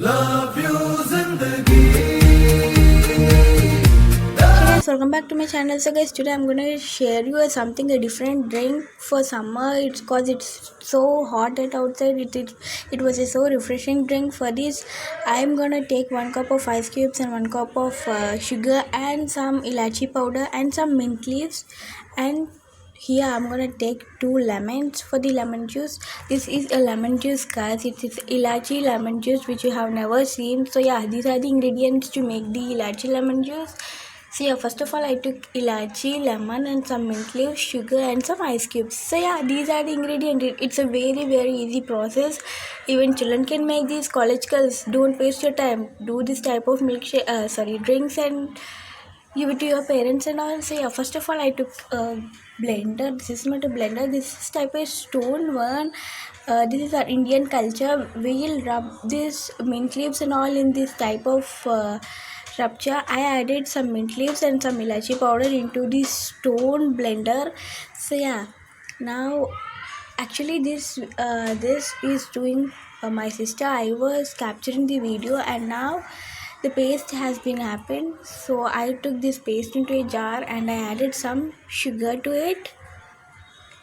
Love you zindagi. Hey guys, welcome back to my channel. So guys, today I'm gonna share you a different drink for summer. It's cause it's so hot at outside. It was a so refreshing drink. For this, I'm gonna take 1 cup of ice cubes and 1 cup of sugar and some ilachi powder and some mint leaves. And here I'm gonna take 2 lemons for the lemon juice. This is a lemon juice, guys. It is ilachi lemon juice which you have never seen. So yeah, these are the ingredients to make the ilachi lemon juice. So yeah, first of all, I took ilachi, lemon, and some mint leaves, sugar, and some ice cubes. So yeah, these are the ingredients. It's a very easy process. Even children can make these. College girls, don't waste your time. Do this type of drinks and give it to your parents and all. So yeah, first of all, I took a blender. This is not a blender. This is type of stone one. This is our Indian culture. We'll rub this mint leaves and all in this type of rupture. I added some mint leaves and some ilachi powder into this stone blender. So yeah, now actually this is doing my sister. I was capturing the video and now the paste has been happened. So I took this paste into a jar and I added some sugar to it.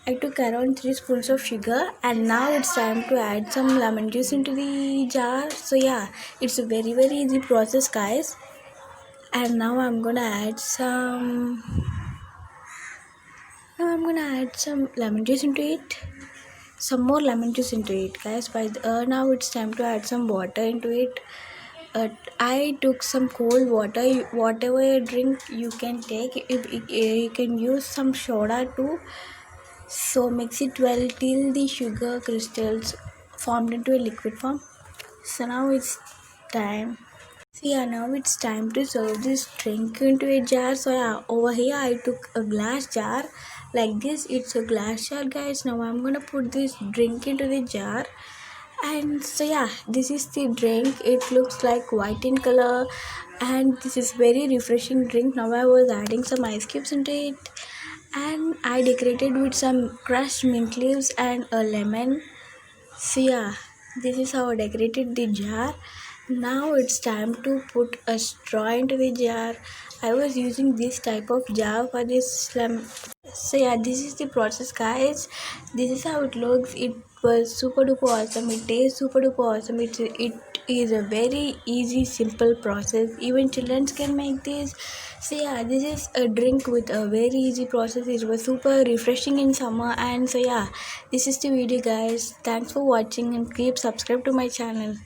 I took around 3 spoons of sugar and now it's time to add some lemon juice into the jar. So yeah, it's a very easy process, guys. And now I'm gonna add some lemon juice into it. Some more lemon juice into it, guys. Now it's time to add some water into it. I took some cold water. Whatever you drink you can take. You can use some soda too. So mix it well till the sugar crystals formed into a liquid form. So now it's time. So yeah, now it's time to serve this drink into a jar. So yeah, over here I took a glass jar like this. It's a glass jar, guys. Now I'm gonna put this drink into the jar. And so yeah, this is the drink. It looks like white in color and this is very refreshing drink. Now I was adding some ice cubes into it and I decorated with some crushed mint leaves and a lemon. So yeah, this is how I decorated the jar. Now it's time to put a straw into the jar. I was using this type of jar for this slum. So yeah, this is the process, guys. This is how it looks. It was super duper awesome. It tastes super duper awesome. It is a very easy, simple process. Even children can make this. So yeah, this is a drink with a very easy process. It was super refreshing in summer. And so yeah, this is the video, guys. Thanks for watching and keep subscribe to my channel.